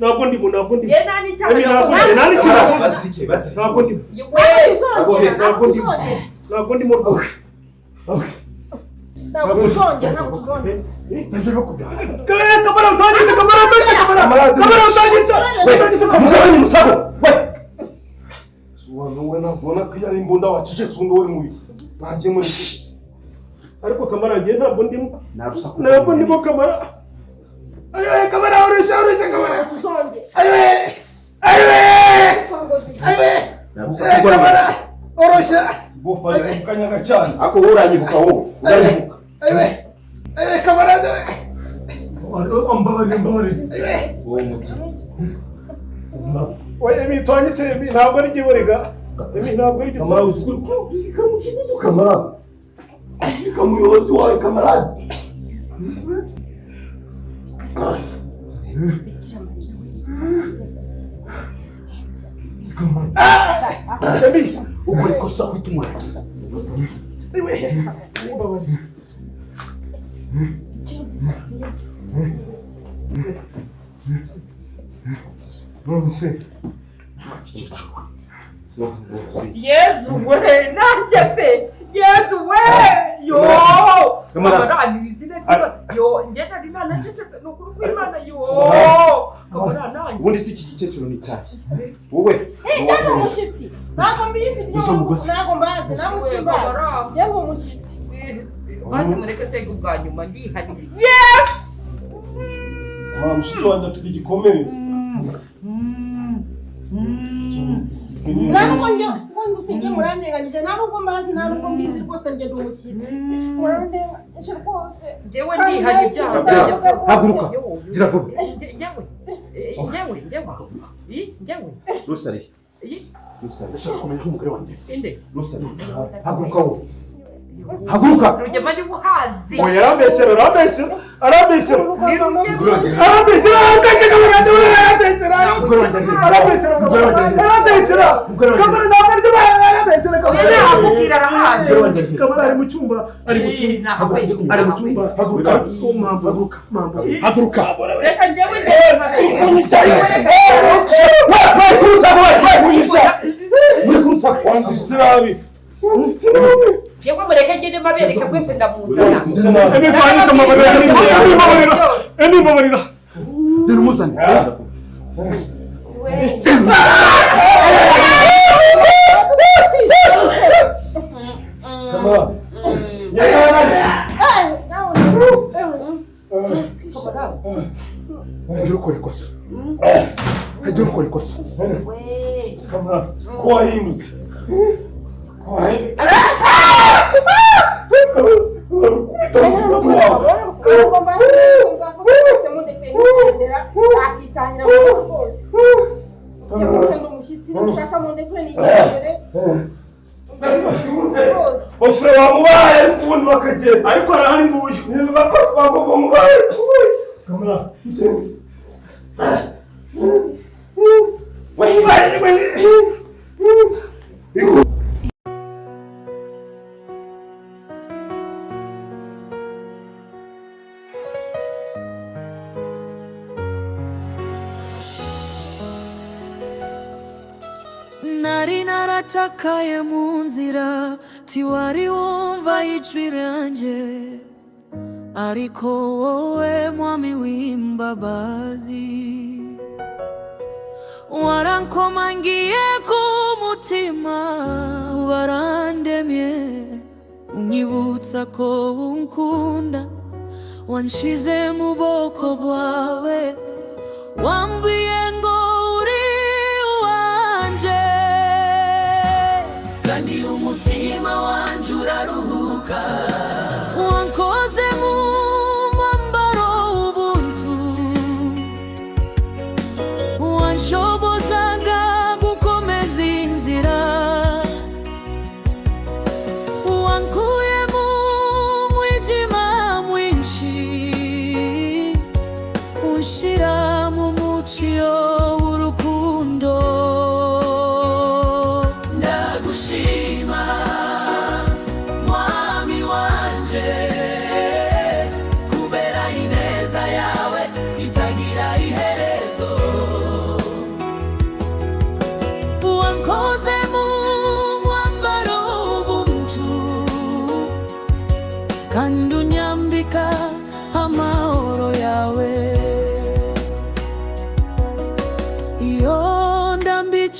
ntabwo ndimo. Ye nani cyane nani cyane basi ntabwo ndimo. Ntabwo ndimo rwose. Ntabwo uzongera. Kamara utangitse. Mugabanye umusabo. Wowe nabona ko yari imbunda wacecetse undi wari mubi. Nanjye muri ariko Kamara ngiye ntabwo ndimo. Ntabwo ndimo Kamara. Ayo Kamara urusha Kamara. Tuzongera. Kamara urusha. bofanya mukanyaga cyane. Ako uranyibuka wowe. Uranyibuka. Kamara. Mbabare. Wowe muti. Oye mitwanyitse ntabwo ari giborega. Ntabwo ari Kamara usika mu Kamara. Usika muyobozi wawe Kamara. Ebi, ukuri kosa kwitumwaragiza. Yesu we nanjye se. Yesu we yo. Kamara nizine yo ngenda dina nacecetse nukuri kw'Imana yo. Kamara nanjye. Ubundi si iki gikecuru ni cyahe? Wowe. Cyangwa umushyitsi. Ntabwo mbizi ntabwo mbazi namusimbaza. Cyangwa umushyitsi. Maze mureke sege ubwa nyuma ndihari. Yes! Mushiki wanjye afite igikomere. Ntabwo ngo usinge muranteganyije ntabwo mbazi ntabwo mbizi rwose njye umushyitsi. Muranteganyije rwose. Njyewe ndihari ibyaha byanjye. Haguruka. Gira vuba. Njyewe. Rusari. Rusari. Ndashaka kumenya umugore wanjye. Inde. Rusari. Haguruka wowe. Haguruka. Rugema ni buhazi. Oya arambeshyera. Arambeshyera. Kamara ari mu cyumba. Haguruka. Reka njyewe yewe mureke ngende mabereke kwese ndamuzana. Mbabarira. Deni muzane. Hagiye ukora ikosa. Kamara ko wahindutse. Ofre wamubaye kubundi bakagenda Ariko arahari nguyu. Bagomba mubaye. Kamara Nari naratakaye mu nzira tiwari wumva ijwi ryanjye ariko wowe mwami w'imbabazi warankomangiye ku mutima warandemye unyibutsa ko unkunda wanshize mu boko bwawe wambwiye ngo uri uwanje kandi umutima wanje uraruhuka wankoze mu mwambaro w'ubuntu wanshobozaga gukomeza inzira wankuye mu mwijima mwinshi unshira mu mucyo w'urukundo ndagushima mwami wanje kubera ineza yawe itagira iherezo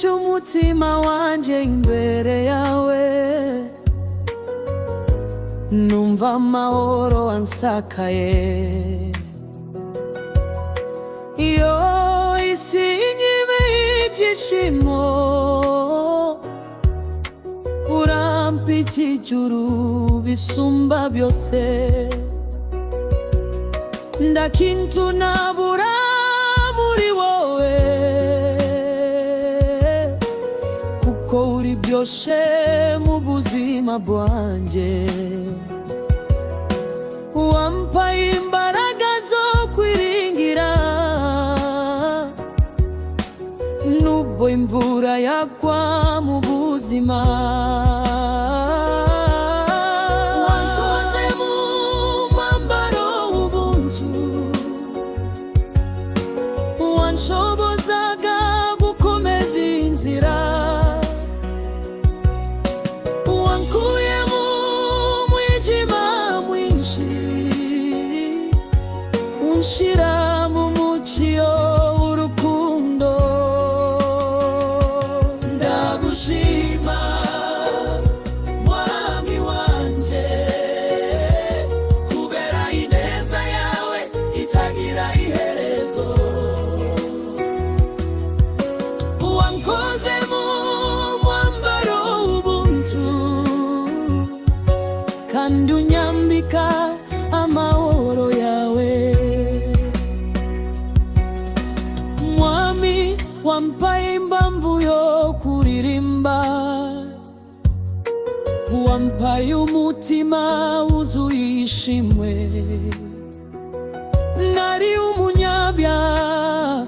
cy'umutima wanje imbere yawe, numva amahoro ansakaye. Iyo isi inyimeye ibyishimo, urampa ikijuru bisumba byose. Ndakintu nabura muri wowe, kuko uri byose mu buzima bwanjye. Wampaye imbaraga zo kwiringira, nubwo imvura yagwa mu buzima. Wankoze mu mwambaro w'ubuntu, wanshobozaga gukomeza inzira. Wankuye mu mwijima mwinshi, unshira mu mucyo w'urukundo. Ndagushima mwami wanje, kubera ineza yawe itagira iherezo. Wankoze mu mwambaro w'ubuntu, kandi unyambika amahoro yawe. Mwami, wampaye impamvu yo kuririmba, wampaye umutima wuzuye ishimwe. Nari umunyabyaha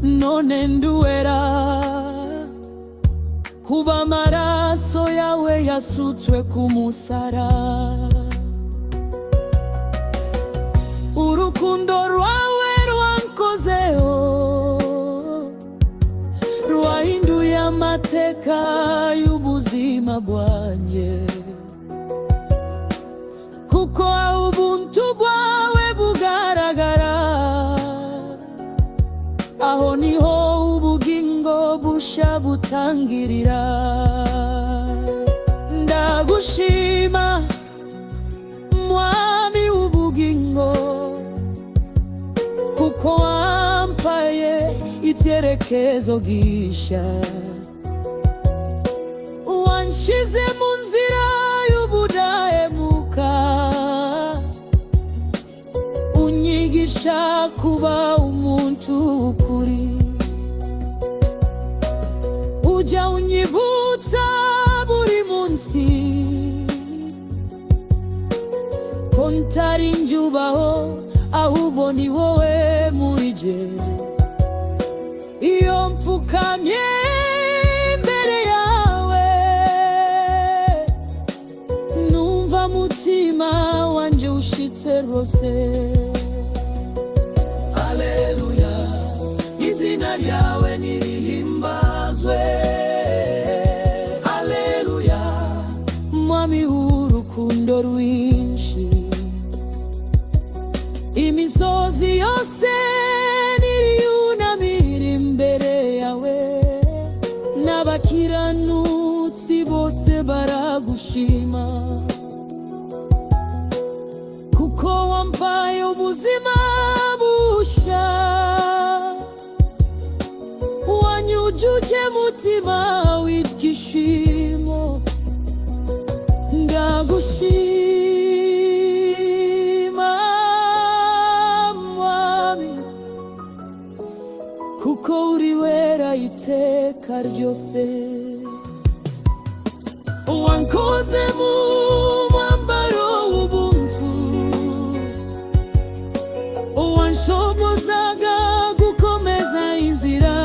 none nduwera, kuba amaraso yawe yasutswe ku musaraba. Urukundo rwawe rwankozeho, rwahinduye amateka y'ubuzima bwanjye. Kuko aho ubuntu bwawe bugaragara, aho niho ubugingo bushya butangirira. Ndagushima mwami w'ubugingo, kuko wampaye icyerekezo gishya. Wanshize mu nzira y'ubudahemuka, unyigisha kuba umuntu ukuri. Ujya unyibutsa buri munsi ko ntari njye ubaho, ahubwo ni wowe muri jye. Iyo mfukamye imbere yawe, numva mutima wanje ushitse rwose. Aleluya, izina ryawe nirihimbazwe. Aleluya, mwami w'urukundo rwinshi. Imisozi yose niriyunamira imbere yawe, n'abakiranutsi bose baragushima. Kuko wampaye ubuzima busha, wanyujuje mutima w'ibyishimo. Ndagushima mwami, kuko uri wera iteka ryose. Wankoze mu mwambaro w'ubuntu, wanshobozaga gukomeza inzira.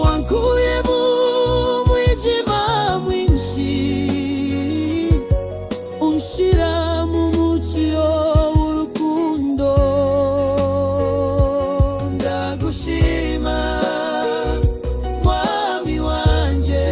Wankuye mu mwijima mwinshi, unshira mu mucyo w'urukundo. Ndagushima mwami wanje,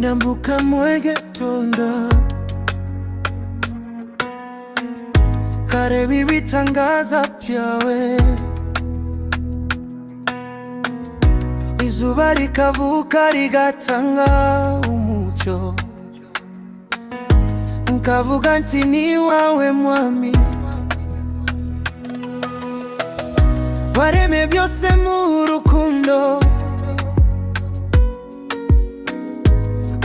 ndambuka mwegetonda kareba ibitangaza byawe, izuba rikavuka rigatanga umucyo, nkavuga nti ni wawe mwami. Waremye byose mu rukundo,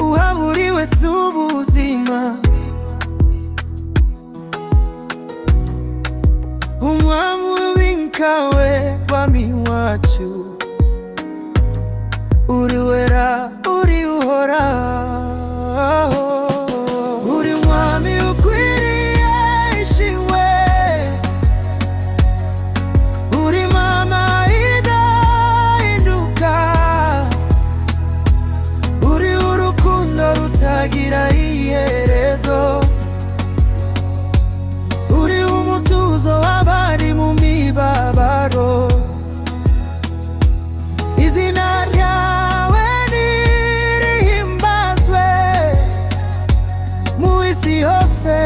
uhaburiwe si ubuzima, umwami w'inkawe mwami wacu, uri wera uri uhoraho, uri mwami ukwiriye ishimwe, uri mana idahinduka, uri urukundo rutagira iherezo, uri umutuzo w'abari mu mibabaro, izina ryawe nirihimbazwe mu isi hose,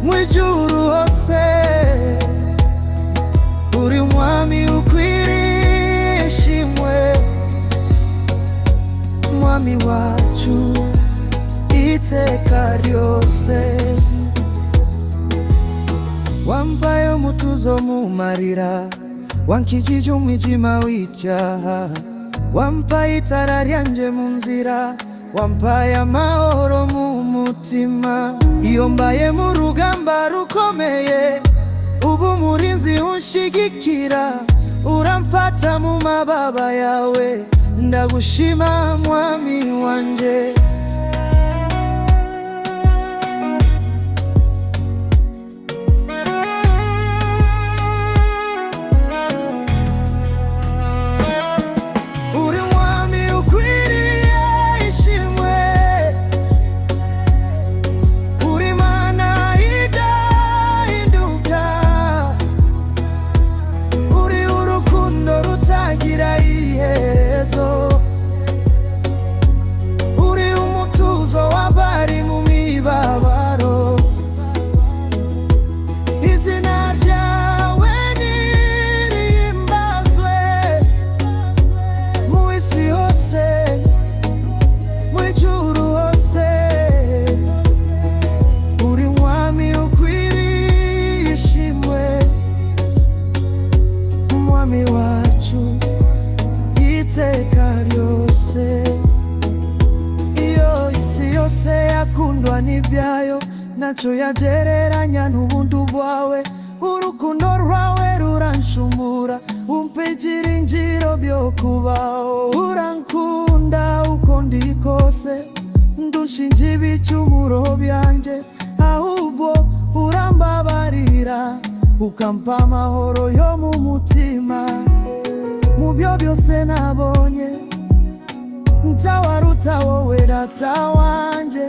mu ijuru hose, uri mwami ukwiriye ishimwe, mwami wacu iteka ryose. Wampaye umutuzo mu marira, wankijije umwijima w'icyaha, wampaye itara ryanje mu nzira, wampaye amahoro mu mutima. Iyo mbaye mu rugamba rukomeye, ubu umurinzi unshigikira, urampata mu mababa yawe, ndagushima mwami wanje. Nibyayo nacho yagereranya n'ubuntu bwawe, urukundo rwawe ruranshumura, umpa ibyiringiro byo kubaho, urankunda uko ndi kose, ndushinja ibicumuro byanjye, ahubwo urambabarira ukampa amahoro yo mu mutima. Mu byo byose nabonye ntawaruta wowe data wanje,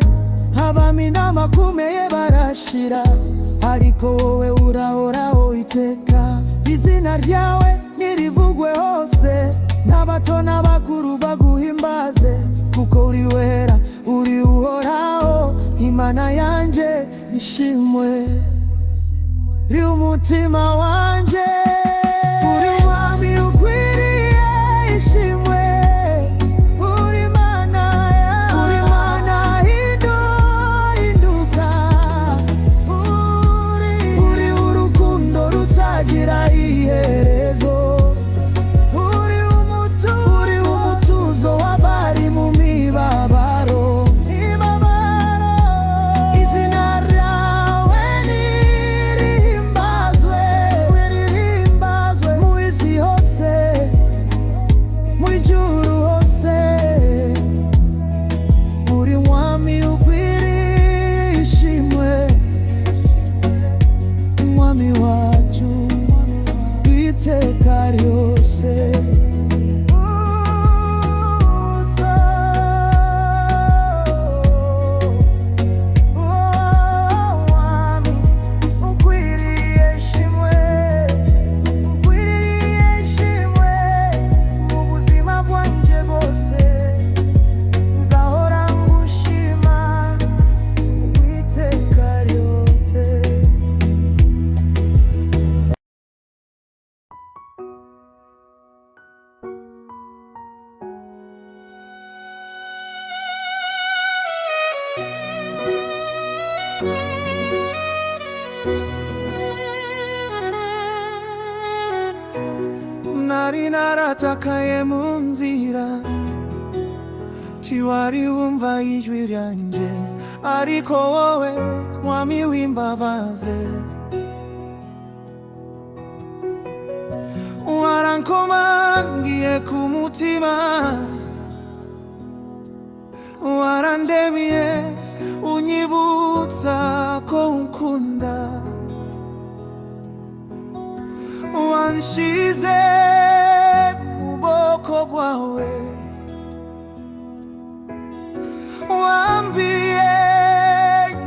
abami n'amakomeye barashira, ariko wowe urahoraho iteka. Izina ryawe nirivugwe hose, n'abato n'abakuru baguhimbaze, kuko uri wera uri uhoraho, Imana yanje ishimwe ri umutima wanje, uri mwami ukwiriye ishimwe, Izina ryawe nirihimbazwe natakaye mu nzira tiwari wumva ijwi ryanjye, ariko wowe mwami w'imbabazi warankomangiye ku mutima, warandemiye unyibutsa ko unkunda, wanshize mu bwoko bwawe, wambwiye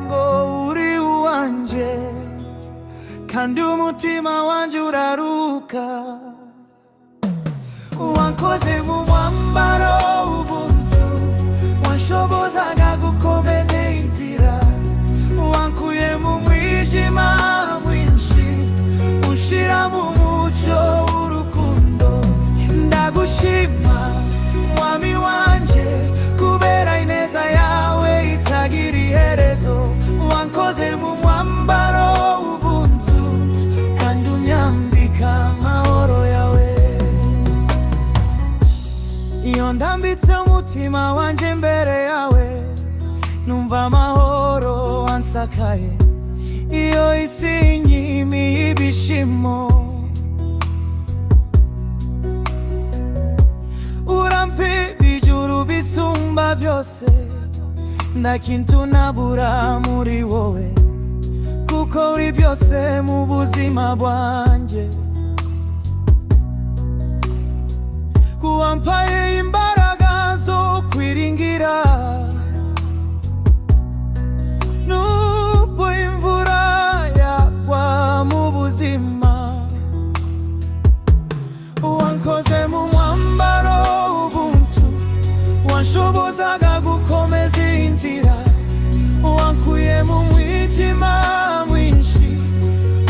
ngo uri uwanje kandi umutima wanje uraruka, wankoze mu mwambaro w'ubuntu, wanshobozaga gukomeza inzira, wankuye mu mwijima mwinshi unshira mu mucyo w'urukundo. Ndagushima mwami wanje kubera ineza yawe itagira iherezo, wankoze mu mwambaro w'ubuntu kandi unyambika amahoro yawe. Iyo ndambitse umutima wanje imbere yawe, numva amahoro ansakaye. Iyo isi inyimiye ibishimo, urampira ijuru bisumba byose, nta kintu nabura muri wowe, kuko uri byose mu buzima bwanje. Wampaye imbaraga zo kwiringira, nubwo imvura yagwa mu buzima, wankoze mu mwambaro w'ubuntu, wanshobozaga gukomeza inzira, wankuye mu mwijima mwinshi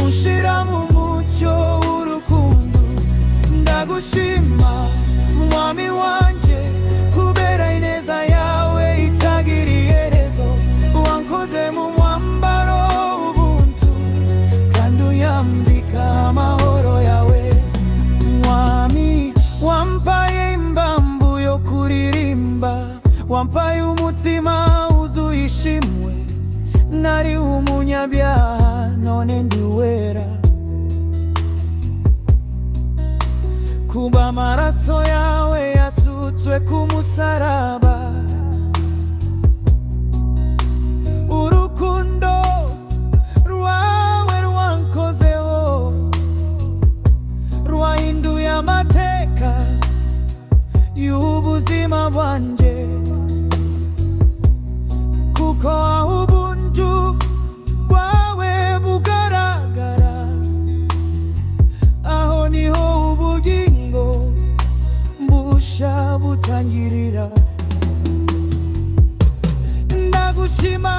unshira mu mucyo w'urukundo. Ndagushima mwami wanje kubera ineza yawe itagira iherezo, wankoze mu mwambaro w'ubuntu kandi uyambika amahoro yawe. Mwami wampaye imbambu yo kuririmba, wampaye umutima wuzuye ishimwe, nari umunyabyaha none ndi wera, kuba amaraso yawe yasutswe ku musaraba. Urukundo rwawe rwankozeho, rwahinduye amateka y'ubuzima bwanje, kuko aho ubuntu bwawe bugaragara, aho niho ubugingo mbusha butangirira. Ndagushima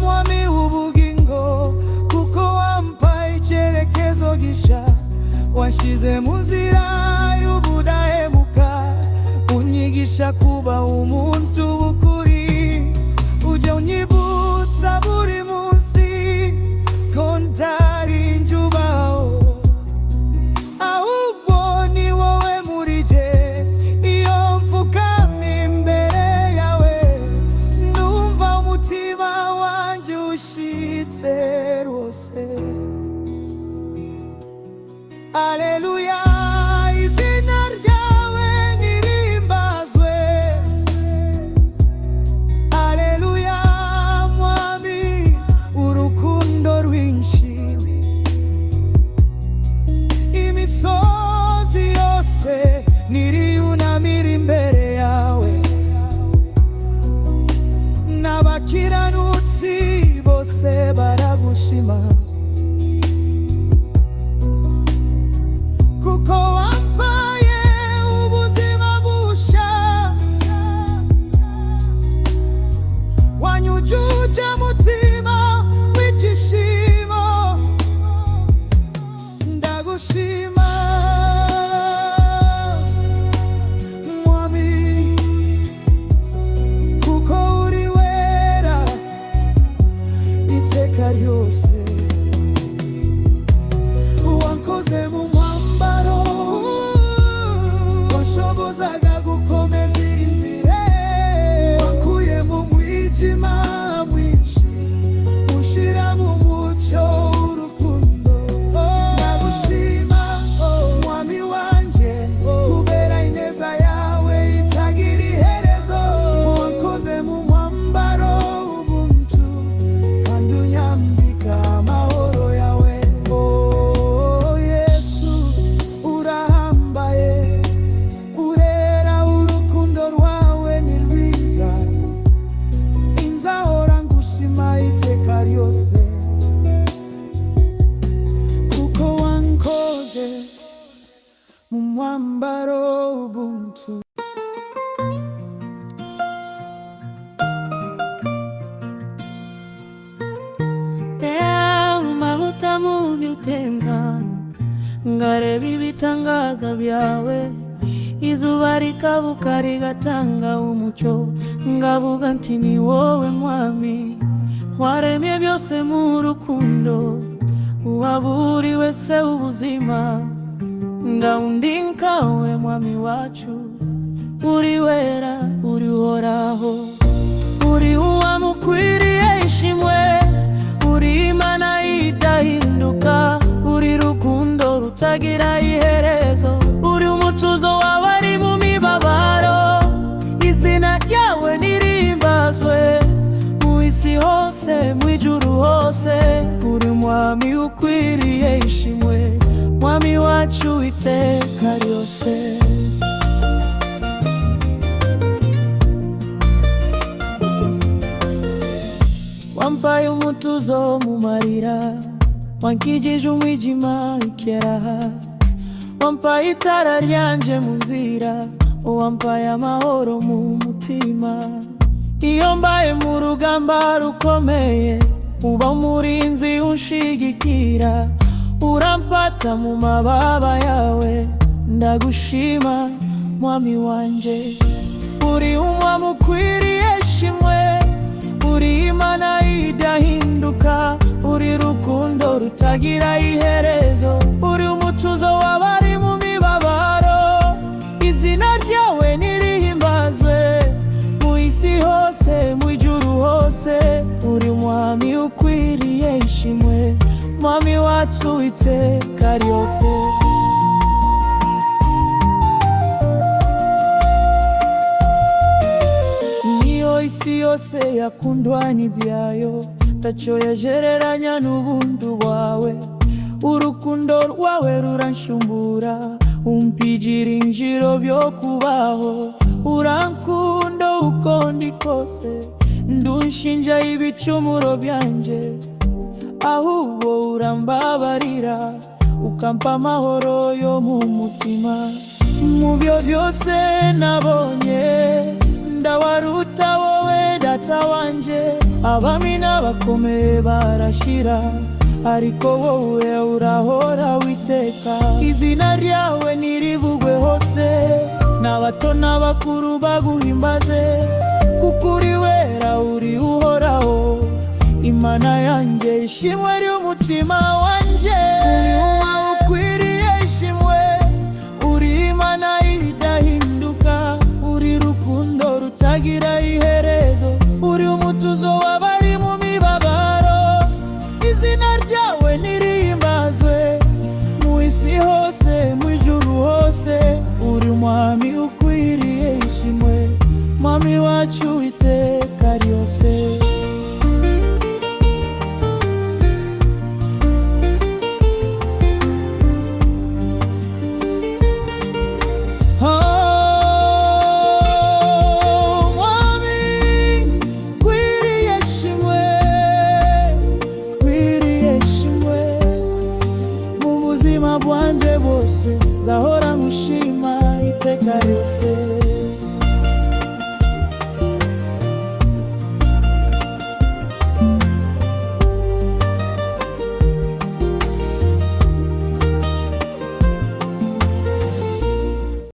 mwami w'ubugingo, kuko wampaye icyerekezo gisha, wanshize mu nzira y'ubudahemuka, unyigisha kuba umuntu w'ukuri, ujya unyibutsa buri munsi ko ntari njubaho, ahubwo ni wowe muri jye. Iyo mfukamye imbere yawe, numva umutima wanje ushitse rwose. Aleluya, izina ubuntu. Malutamu by'utemba ngareba ibitangaza byawe, izuba rikabuka rigatanga umucyo, ngavuga nti ni wowe mwami waremye byose mu rukundo, uwaburi wese ubuzima, ndawundinkawe mwami wacu, uri wera uri uhoraho, uri uwamukwiriye ishimwe, uri Imana idahinduka, uri rukundo rutagira iherezo, uri umutuzo w'abari mu mibabaro, izina ryawe nirimbazwe mu isi hose mu ijuru hose, uri mwami ukwiriye ishimwe, mwami wacu iteka ryose. Wampaye umutuzo mu marira, wankijije umwijima ikeraha, wampaye itara ryanje mu nzira, wampaye amahoro mu mutima. Iyo mbaye mu rugamba rukomeye, uba umurinzi unshigikira, urampata mu mababa yawe, ndagushima mwami wanje, uri umwami ukwiriye ishimwe, uri Imana idahinduka, uri rukundo rutagira iherezo, uri umutuzo w'abari mu mibabaro, izina ryawe nirihimbazwe mu isi hose mu ijuru hose, uri mwami ukwiriye ishimwe, mwami wacu iteka ryose. Isi yose yakundwa n'ibyayo, taco yagereranya n'ubuntu bwawe, urukundo rwawe ruranshumbura, umpigira injiro byo kubaho, urankunda uko ndi kose, ndunshinja ibicumuro byanje, ahubwo urambabarira, ukampa amahoro yo mu mutima. Mu byo byose nabonye ndawaruta wowe data wanje, abami n'abakomeye barashira, ariko wowe urahora witeka, izina ryawe nirivugwe hose, n'abato n'abakuru baguhimbaze, kuko uri wera uri uhoraho, Imana yanjye ishimwe ry'umutima wanje, uri umwami ukwiriye ishimwe, uri Imana idahinduka, uri rukundo rutagira iherezo, uri umutuzo w'abari mu mibabaro, izina ryawe nirihimbazwe mu isi hose mu ijuru hose, uri mwami ukwiriye ishimwe, mwami wacu iteka ryose. Bwanje bose zahora ngushima iteka ryose.